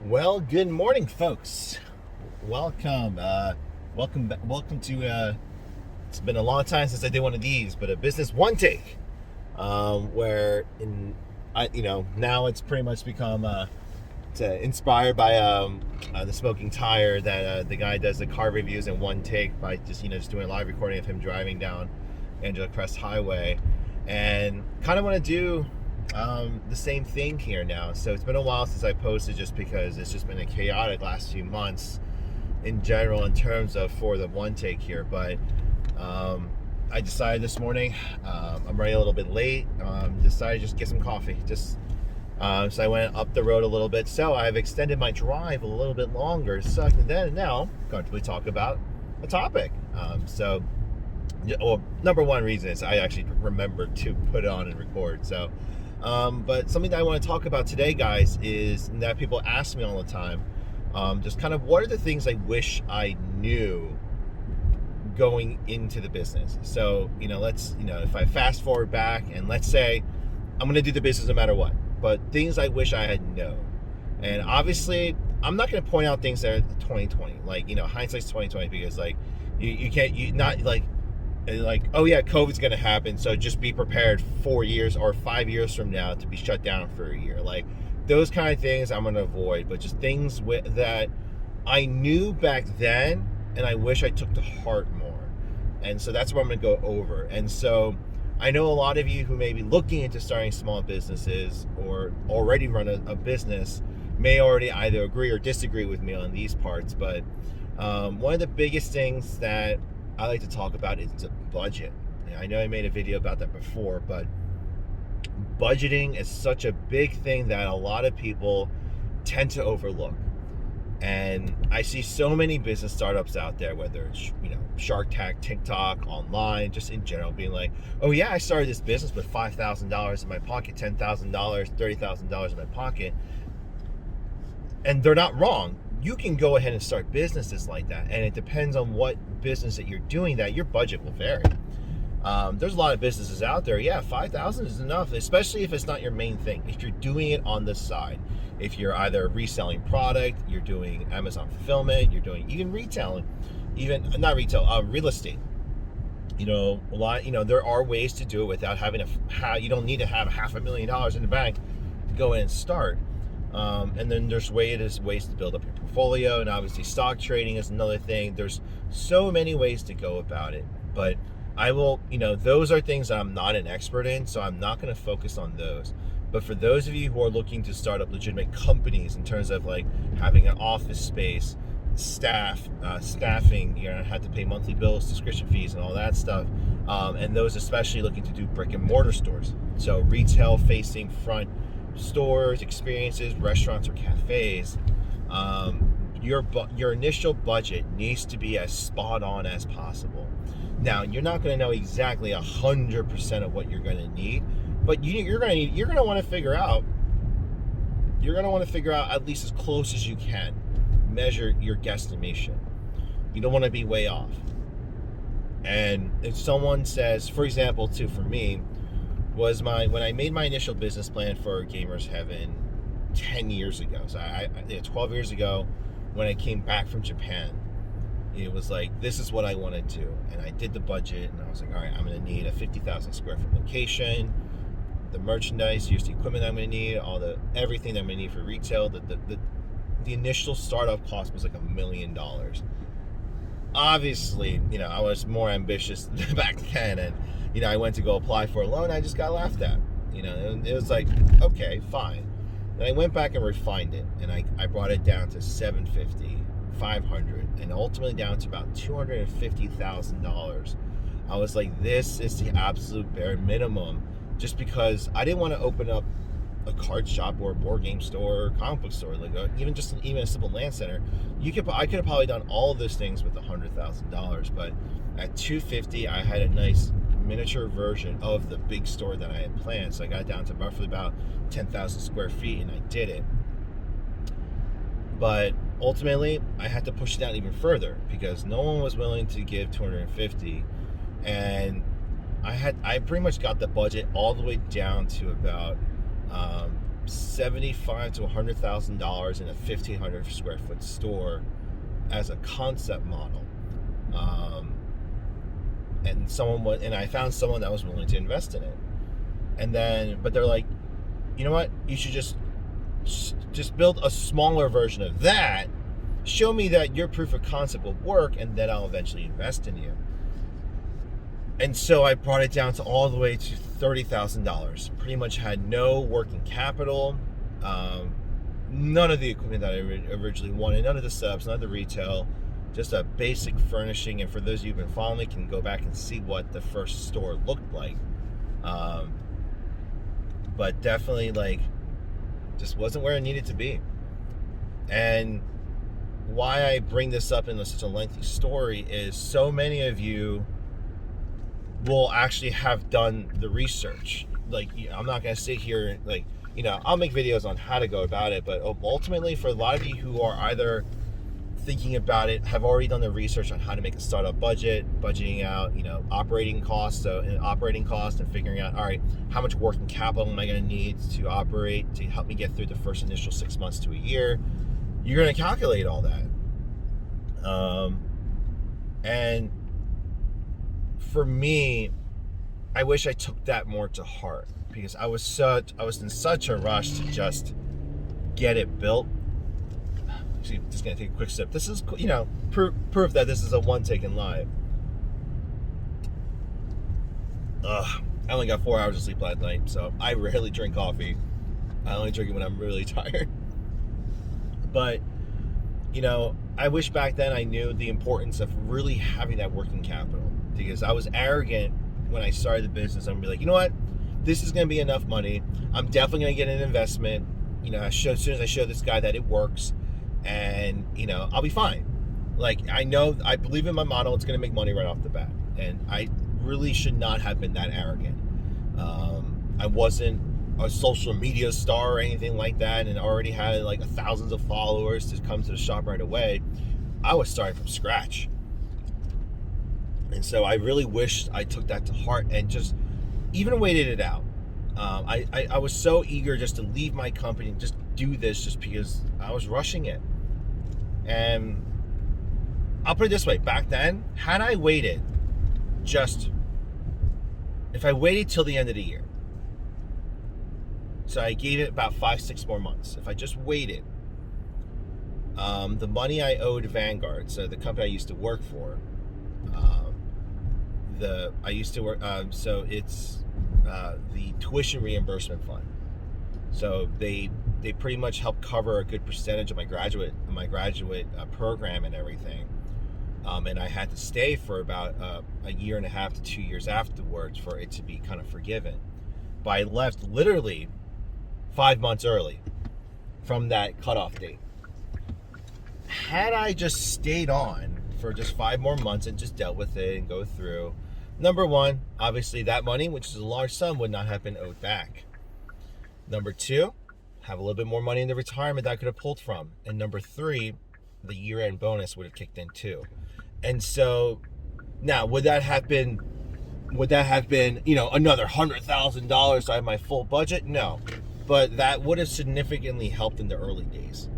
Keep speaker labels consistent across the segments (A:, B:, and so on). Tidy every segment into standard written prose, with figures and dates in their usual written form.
A: Well, good morning, folks. Welcome, welcome to. It's been a long time since I did one of these, but a business one take, where now it's pretty much become inspired by the smoking tire that the guy does the car reviews in one take by just doing a live recording of him driving down Angela Crest Highway, and kind of want to do the same thing here now. So it's been a while since I posted, just because it's just been a chaotic last few months in general in terms of for the one take here. But I decided this morning, I'm running a little bit late, decided to just get some coffee. So I went up the road a little bit, so I've extended my drive a little bit longer, so I can then now comfortably talk about a topic. Number one reason is I actually remembered to put it on and record. But something that I want to talk about today, guys, is that people ask me all the time, just kind of what are the things I wish I knew going into the business. So, if I fast forward back and let's say I'm going to do the business no matter what, but things I wish I had known. And obviously, I'm not going to point out things that are 2020, hindsight's 2020, because oh yeah, COVID's going to happen, so just be prepared 4 years or 5 years from now to be shut down for a year. Like, those kind of things I'm going to avoid, but just things that I knew back then and I wish I took to heart more. And so that's what I'm going to go over. And so I know a lot of you who may be looking into starting small businesses or already run a business may already either agree or disagree with me on these parts, but one of the biggest things that I like to talk about is a budget. I know I made a video about that before, but budgeting is such a big thing that a lot of people tend to overlook. And I see so many business startups out there, whether it's Shark Tank, TikTok, online, just in general, being like, oh yeah, I started this business with $5,000 in my pocket, $10,000, $30,000 in my pocket. And they're not wrong. You can go ahead and start businesses like that, and it depends on what business that you're doing, that your budget will vary. There's a lot of businesses out there, yeah, 5,000 is enough, especially if it's not your main thing. If you're doing it on the side, if you're either reselling product, you're doing Amazon fulfillment, you're doing even retailing, real estate. There are ways to do it without having you don't need to have $500,000 in the bank to go in and start. And then there's ways to build up your portfolio, and obviously stock trading is another thing. There's so many ways to go about it, but I will, those are things that I'm not an expert in, so I'm not going to focus on those. But for those of you who are looking to start up legitimate companies in terms of like having an office space, staffing, you're going to have to pay monthly bills, subscription fees, and all that stuff. And those especially looking to do brick and mortar stores. So retail facing front stores, experiences, restaurants, or cafes, your initial budget needs to be as spot on as possible. Now, you're not going to know exactly 100% of what you're going to need, but you're going to want to figure out. You're going to want to figure out at least as close as you can. Measure your guesstimation. You don't want to be way off. And if someone says, for example, for me, was when I made my initial business plan for Gamers Heaven 10 years ago. So 12 years ago, when I came back from Japan, it was like, this is what I want to do. And I did the budget, and I was like, all right, I'm going to need a 50,000 square foot location, the merchandise, the equipment I'm going to need, everything that I'm going to need for retail. The initial startup cost was like $1 million. Obviously, I was more ambitious back then, and I went to go apply for a loan. I just got laughed at. It was like, okay, fine. Then I went back and refined it, and I brought it down to $750, $500, and ultimately down to about $250,000. I was like, this is the absolute bare minimum, just because I didn't want to open up a card shop or a board game store or comic book store, even a simple land center. I could have probably done all of those things with $100,000, but at $250, I had a nice miniature version of the big store that I had planned. So I got down to roughly about 10,000 square feet, and I did it. But ultimately, I had to push it down even further because no one was willing to give $250, and I pretty much got the budget all the way down to about $75,000 to $100,000 in a 1,500 square foot store as a concept model. And I found someone that was willing to invest in it. And then, but they're like, you know what? You should just build a smaller version of that. Show me that your proof of concept will work, and then I'll eventually invest in you. And so I brought it down to all the way to $30,000. Pretty much had no working capital, none of the equipment that I originally wanted, none of the subs, none of the retail, just a basic furnishing. And for those of you who've been following me, can go back and see what the first store looked like. But definitely, like, just wasn't where it needed to be. And why I bring this up in such a lengthy story is so many of you will actually have done the research. Like, I'm not going to sit here, like, I'll make videos on how to go about it, but ultimately for a lot of you who are either thinking about it, have already done the research on how to make a startup budget, budgeting out, operating costs, and figuring out, all right, how much working capital am I going to need to operate to help me get through the first initial 6 months to a year. You're going to calculate all that. And for me, I wish I took that more to heart, because I was in such a rush to just get it built. Actually, just gonna take a quick sip. This is, proof that this is a one taken live. I only got 4 hours of sleep last night, so I rarely drink coffee. I only drink it when I'm really tired. But, I wish back then I knew the importance of really having that working capital, because I was arrogant when I started the business. I'm gonna be like, you know what? This is gonna be enough money. I'm definitely gonna get an investment. As soon as I show this guy that it works, and I'll be fine. Like, I believe in my model. It's gonna make money right off the bat, and I really should not have been that arrogant. I wasn't a social media star or anything like that, and already had like thousands of followers to come to the shop right away. I was starting from scratch. And so I really wish I took that to heart and just even waited it out. I was so eager just to leave my company and just do this, just because I was rushing it. And I'll put it this way, back then, had I waited if I waited till the end of the year, so I gave it about 5-6 more months. If I just waited, the money I owed Vanguard, so the company I used to work for, so it's the tuition reimbursement fund. So they pretty much help cover a good percentage of my graduate program and everything. And I had to stay for about a year and a half to 2 years afterwards for it to be kind of forgiven. But I left literally 5 months early from that cutoff date. Had I just stayed on for just 5 more months and just dealt with it and go through, number one, obviously that money, which is a large sum, would not have been owed back. Number two, have a little bit more money in the retirement that I could have pulled from. And number three, the year-end bonus would have kicked in too. And so now, would that have been another $100,000 so I have my full budget? No. But that would have significantly helped in the early days.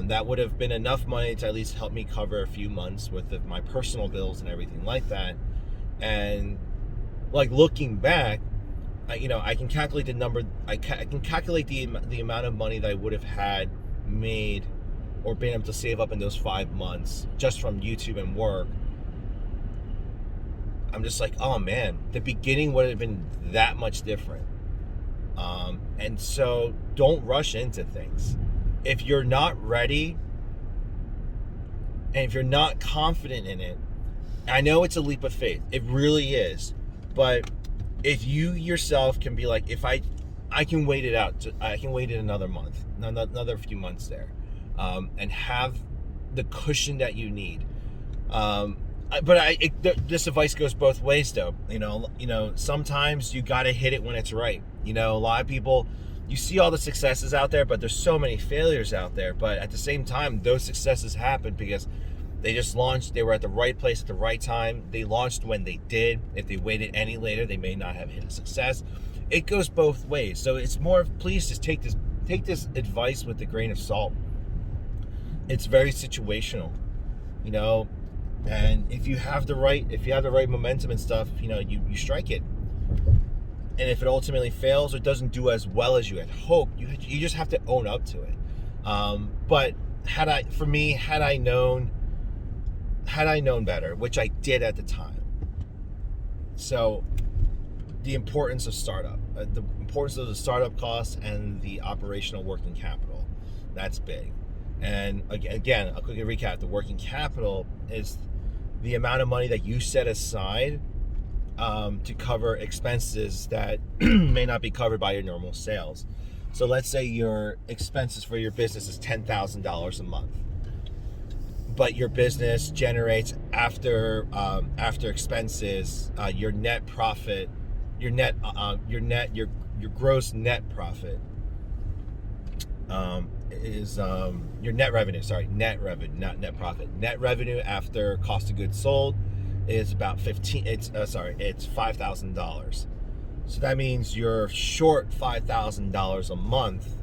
A: That would have been enough money to at least help me cover a few months with my personal bills and everything like that. And like, looking back, I can calculate the number. I can calculate the amount of money that I would have had made or been able to save up in those 5 months just from YouTube and work. I'm just like, oh man, the beginning would have been that much different. And so don't rush into things. If you're not ready and if you're not confident in it, I know it's a leap of faith. It really is. But if you yourself can be like, if I can wait it out, I can wait it another month, another few months there, and have the cushion that you need. But this advice goes both ways, though. Sometimes you got to hit it when it's right. A lot of people, you see all the successes out there, but there's so many failures out there. But at the same time, those successes happen because they just launched. They were at the right place at the right time. They launched when they did. If they waited any later, they may not have hit a success. It goes both ways. So it's more of, please just take this take this advice with a grain of salt. It's very situational, you know, and if you have the right momentum and stuff, you know, you strike it. And if it ultimately fails or doesn't do as well as you had hoped, you just have to own up to it. But had I known better, which I did at the time. So the importance of startup, the importance of the startup costs and the operational working capital, that's big. And again, a quick recap: the working capital is the amount of money that you set aside to cover expenses that may not be covered by your normal sales. So let's say your expenses for your business is $10,000 a month, but your business generates after expenses, your net profit, your gross net profit is your net revenue. Sorry, net revenue, not net profit. Net revenue after cost of goods sold is about it's $5,000. So that means you're short $5,000 a month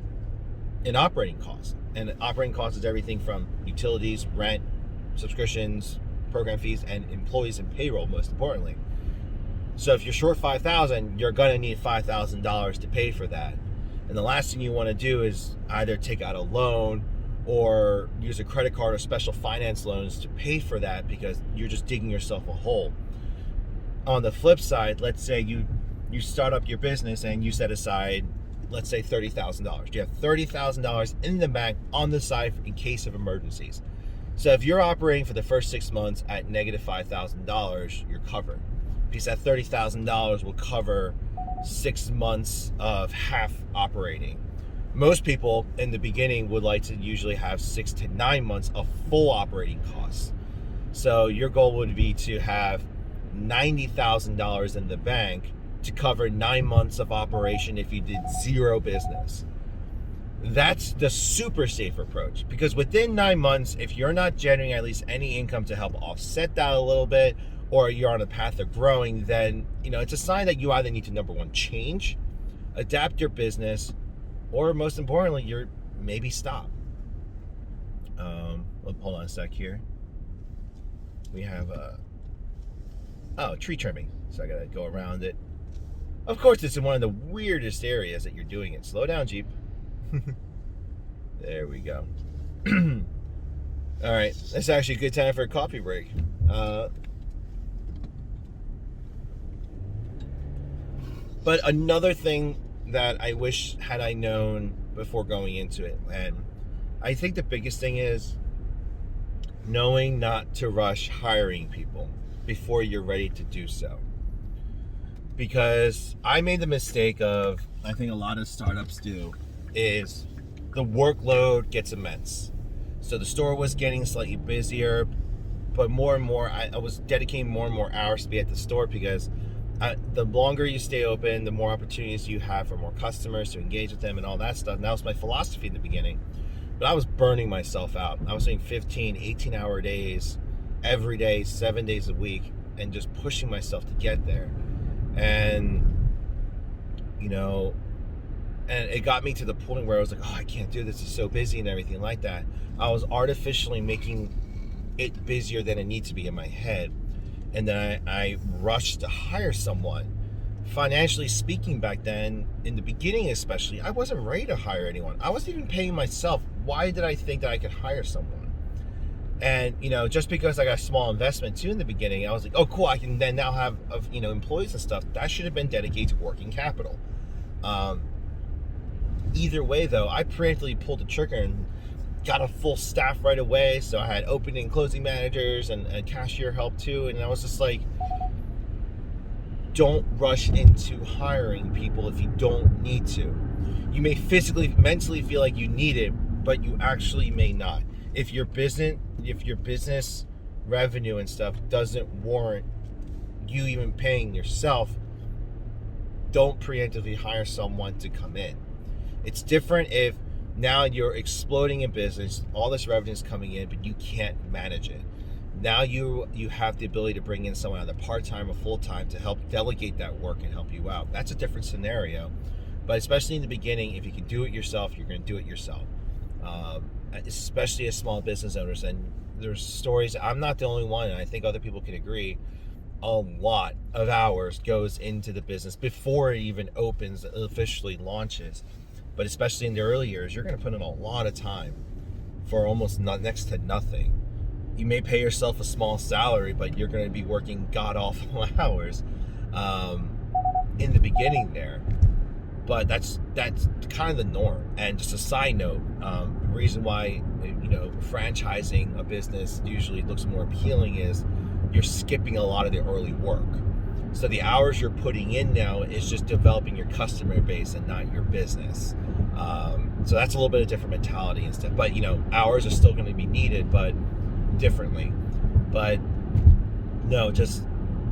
A: in operating costs. And operating costs is everything from utilities, rent, subscriptions, program fees, and employees and payroll, most importantly. So if you're short $5,000, you're gonna need $5,000 to pay for that. And the last thing you want to do is either take out a loan or use a credit card or special finance loans to pay for that, because you're just digging yourself a hole. On the flip side, let's say you start up your business and you set aside, let's say $30,000. You have $30,000 in the bank on the side in case of emergencies. So if you're operating for the first 6 months at negative $5,000, you're covered, because that $30,000 will cover 6 months of half operating. Most people in the beginning would like to usually have 6 to 9 months of full operating costs. So your goal would be to have $90,000 in the bank to cover 9 months of operation if you did zero business. That's the super safe approach, because within 9 months, if you're not generating at least any income to help offset that a little bit, or you're on a path of growing, then it's a sign that you either need to, number one, change, adapt your business, or most importantly, you're maybe stop. Hold on a sec here. We have tree trimming, so I gotta go around it. Of course, it's in one of the weirdest areas that you're doing it. Slow down, Jeep. There we go. All right, that's actually a good time for a coffee break. But another thing that I wish had I known before going into it, and I think the biggest thing is knowing not to rush hiring people before you're ready to do so. Because I made the mistake of, I think a lot of startups do, is the workload gets immense. So the store was getting slightly busier, but more and more, I was dedicating more and more hours to be at the store, because the longer you stay open, the more opportunities you have for more customers to engage with them and all that stuff. And that was my philosophy in the beginning. But I was burning myself out. I was doing 15, 18-hour days every day, 7 days a week, and just pushing myself to get there. And, and it got me to the point where I was like, oh, I can't do this. It's so busy and everything like that. I was artificially making it busier than it needs to be in my head. And then I rushed to hire someone. Financially speaking, back then, in the beginning especially, I wasn't ready to hire anyone. I wasn't even paying myself. Why did I think that I could hire someone? And, just because I got a small investment too in the beginning, I was like, oh, cool, I can then now have, employees and stuff. That should have been dedicated to working capital. Either way, though, I preemptively pulled the trigger and got a full staff right away. So I had opening and closing managers and cashier help too. And I was just like, don't rush into hiring people if you don't need to. You may physically, mentally feel like you need it, but you actually may not. If your business revenue and stuff doesn't warrant you even paying yourself, don't preemptively hire someone to come in. It's different if now you're exploding in business, all this revenue is coming in, but you can't manage it. Now you have the ability to bring in someone either part-time or full-time to help delegate that work and help you out. That's a different scenario. But especially in the beginning, if you can do it yourself, you're going to do it yourself. Especially as small business owners. And there's stories, I'm not the only one, and I think other people can agree, a lot of hours goes into the business before it even opens, officially launches. But especially in the early years, you're going to put in a lot of time for almost next to nothing. You may pay yourself a small salary, but you're going to be working god-awful hours in the beginning there. But that's kind of the norm. And just a side note, the reason why franchising a business usually looks more appealing is you're skipping a lot of the early work. So the hours you're putting in now is just developing your customer base and not your business. So that's a little bit of different mentality and stuff. But hours are still going to be needed, but differently. But no, just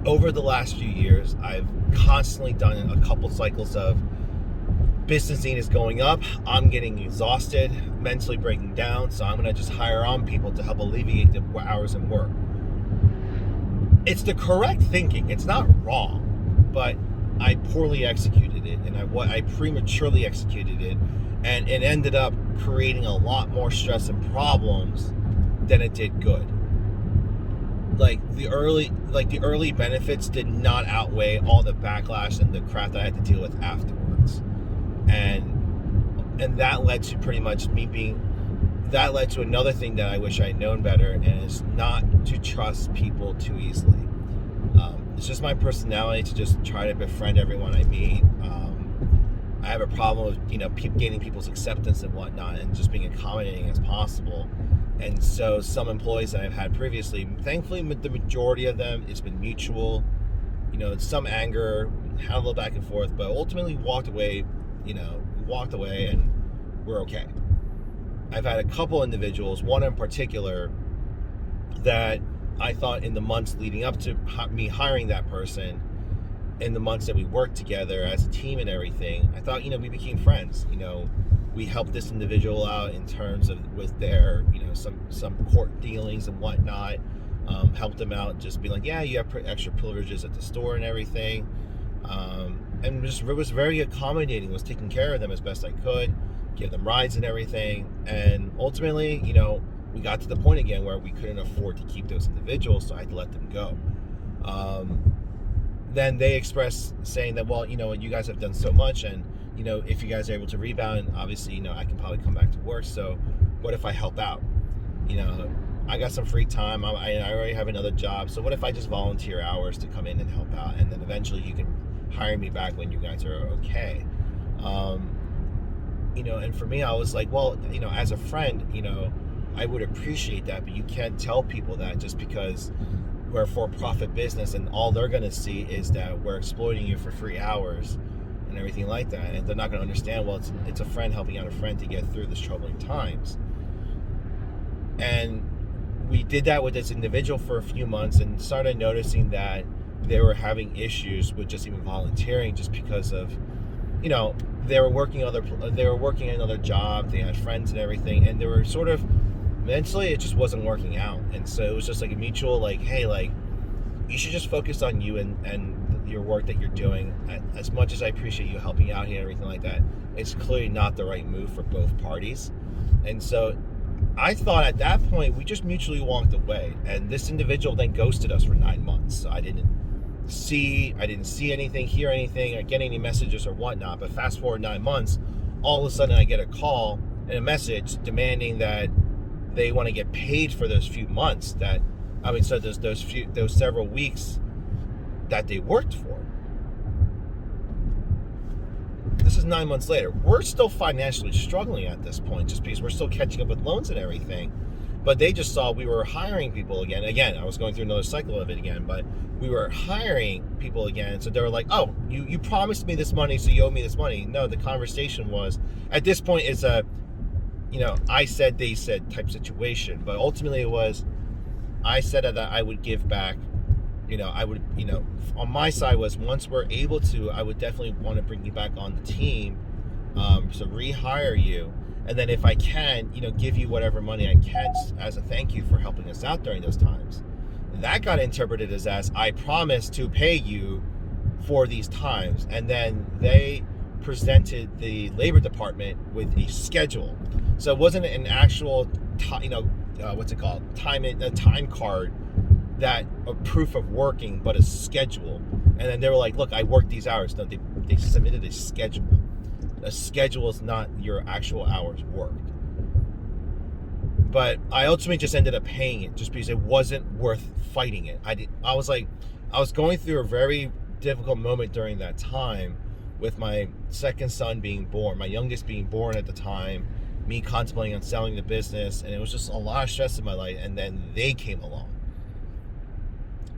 A: over the last few years, I've constantly done a couple cycles of business need is going up, I'm getting exhausted, mentally breaking down, so I'm going to just hire on people to help alleviate the hours in work. It's the correct thinking. It's not wrong, but I poorly executed it, and I prematurely executed it, and it ended up creating a lot more stress and problems than it did good. The early benefits did not outweigh all the backlash and the crap that I had to deal with afterwards. And that led to pretty much that led to another thing that I wish I had known better, and is not to trust people too easily. It's just my personality to just try to befriend everyone I meet. I have a problem with gaining people's acceptance and whatnot, and just being accommodating as possible. And so some employees that I've had previously, thankfully the majority of them, it's been mutual. Some anger, had a little back and forth, but ultimately walked away and we're okay. I've had a couple individuals, one in particular, that I thought in the months leading up to me hiring that person, in the months that we worked together as a team and everything, I thought, we became friends. We helped this individual out in terms of with their, some court dealings and whatnot. Helped them out, just be like, yeah, you have extra privileges at the store and everything. And just was very accommodating, was taking care of them as best I could, give them rides and everything. And ultimately, we got to the point again where we couldn't afford to keep those individuals, so I had to let them go. Then they expressed saying that, well, you guys have done so much, and if you guys are able to rebound, obviously, I can probably come back to work. So what if I help out? I got some free time. I already have another job. So what if I just volunteer hours to come in and help out, and then eventually you can hire me back when you guys are okay? And for me, I was like, well, as a friend, I would appreciate that, but you can't tell people that just because we're a for-profit business and all they're going to see is that we're exploiting you for free hours and everything like that. And they're not going to understand, well, it's a friend helping out a friend to get through this troubling times. And we did that with this individual for a few months and started noticing that they were having issues with just even volunteering, just because of, they were working another job, they had friends and everything, and they were sort of mentally, it just wasn't working out. And so it was just like a mutual, hey, you should just focus on you and your work that you're doing. As much as I appreciate you helping out here and everything like that, it's clearly not the right move for both parties. And so I thought at that point we just mutually walked away, and this individual then ghosted us for 9 months. So I didn't see anything, hear anything, or get any messages or whatnot. But fast forward 9 months, all of a sudden I get a call and a message demanding that they want to get paid for those few months those several weeks that they worked for. This is 9 months later. We're still financially struggling at this point, just because we're still catching up with loans and everything. But they just saw we were hiring people again. Again, I was going through another cycle of it again, but we were hiring people again. So they were like, oh, you promised me this money, so you owe me this money. No, the conversation was, at this point, it's a, I said, they said type situation. But ultimately it was, I said that I would give back. I would, on my side was, once we're able to, I would definitely want to bring you back on the team, so rehire you. And then if I can, give you whatever money I can as a thank you for helping us out during those times. That got interpreted as I promise to pay you for these times. And then they presented the labor department with a schedule. So it wasn't an actual, what's it called? A time card, that a proof of working, but a schedule. And then they were like, look, I worked these hours. No, they submitted a schedule. A schedule is not your actual hours worked. But I ultimately just ended up paying it just because it wasn't worth fighting it. I was going through a very difficult moment during that time with my second son being born, my youngest being born at the time, me contemplating on selling the business, and it was just a lot of stress in my life. And then they came along.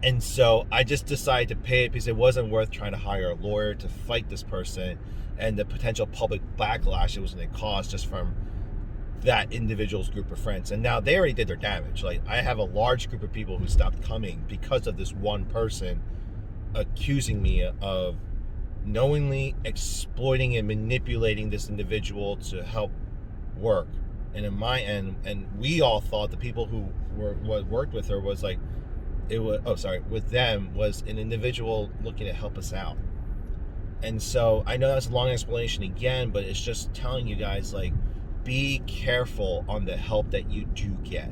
A: And so I just decided to pay it because it wasn't worth trying to hire a lawyer to fight this person and the potential public backlash it was going to cause just from that individual's group of friends. And now they already did their damage. Like, I have a large group of people who stopped coming because of this one person accusing me of knowingly exploiting and manipulating this individual to help work. And in my end, and we all thought the people who worked with her was like, with them was an individual looking to help us out. And so I know that's a long explanation again, but it's just telling you guys, like, be careful on the help that you do get.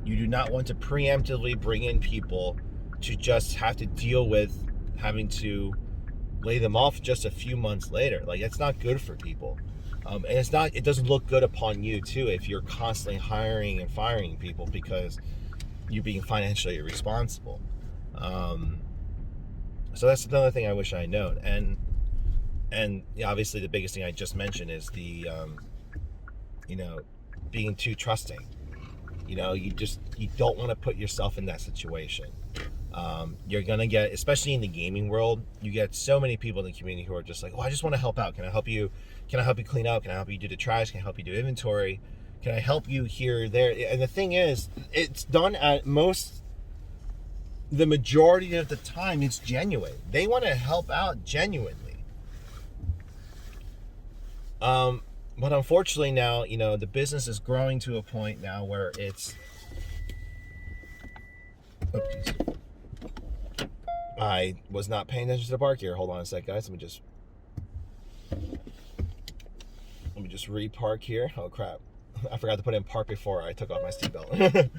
A: You do not want to preemptively bring in people to just have to deal with having to lay them off just a few months later. Like, it's not good for people. And it doesn't look good upon you too if you're constantly hiring and firing people because you're being financially irresponsible. So that's another thing I wish I had known. And obviously the biggest thing I just mentioned is the, being too trusting. You don't want to put yourself in that situation. You're going to get, especially in the gaming world, you get so many people in the community who are just like, oh, I just want to help out. Can I help you clean up? Can I help you do the trash? Can I help you do inventory? Can I help you here, there? And the thing is, it's done at the majority of the time, it's genuine. They want to help out genuinely. But unfortunately now, the business is growing to a point now where it's... Oops. I was not paying attention to the park here. Hold on a sec, guys. Let me just re-park here. Oh, crap. I forgot to put in park before I took off my seatbelt.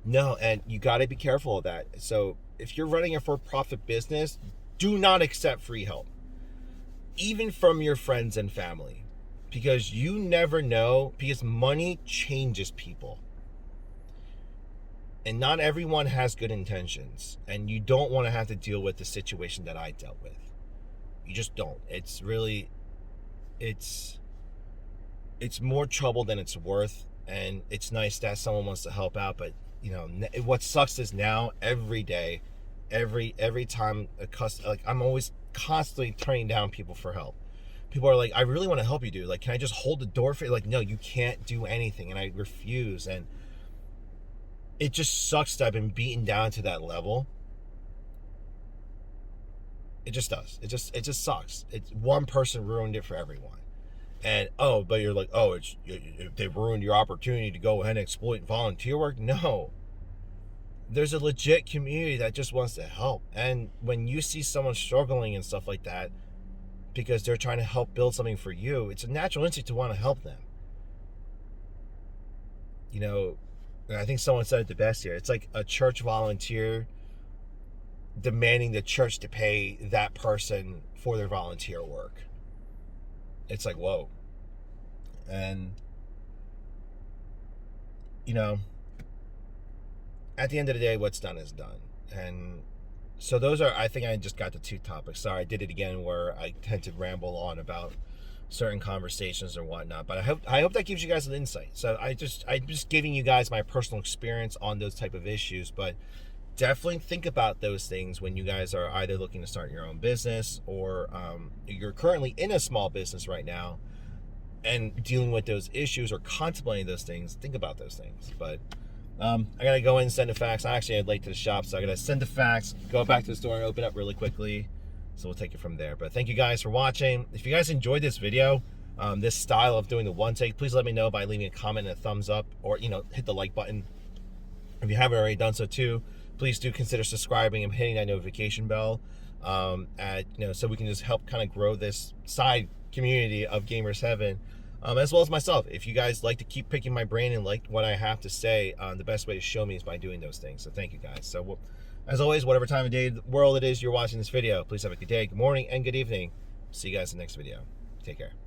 A: No, and you got to be careful of that. So if you're running a for-profit business, do not accept free help, even from your friends and family, because you never know, because money changes people. And not everyone has good intentions, and you don't want to have to deal with the situation that I dealt with. You just don't. It's more trouble than it's worth, and it's nice that someone wants to help out, but what sucks is now every day, every time I'm always constantly turning down people for help. People are like, I really want to help you, dude. Like, can I just hold the door for you? Like, no, you can't do anything, and I refuse. And it just sucks that I've been beaten down to that level. It just does. It just sucks. It's one person ruined it for everyone. And but you're like, they ruined your opportunity to go ahead and exploit volunteer work. No, there's a legit community that just wants to help. And when you see someone struggling and stuff like that because they're trying to help build something for you, it's a natural instinct to want to help them. I think someone said it the best here. It's like a church volunteer demanding the church to pay that person for their volunteer work. It's like, whoa. And, at the end of the day, what's done is done. And so I think I just got the two topics. Sorry, I did it again where I tend to ramble on about certain conversations or whatnot, but I hope that gives you guys an insight. So I'm just giving you guys my personal experience on those type of issues, but definitely think about those things when you guys are either looking to start your own business or you're currently in a small business right now and dealing with those issues or contemplating those things. Think about those things. But I gotta go in and send the fax. I actually had late to the shop, so I gotta send the fax, go back to the store and open up really quickly. So we'll take it from there. But thank you guys for watching. If you guys enjoyed this video, this style of doing the one take, please let me know by leaving a comment and a thumbs up, or hit the like button. If you haven't already done so too, please do consider subscribing and hitting that notification bell. so we can just help kind of grow this side community of Gamers Heaven, as well as myself. If you guys like to keep picking my brain and like what I have to say, the best way to show me is by doing those things. So thank you guys. So as always, whatever time of day the world it is you're watching this video, please have a good day, good morning, and good evening. See you guys in the next video. Take care.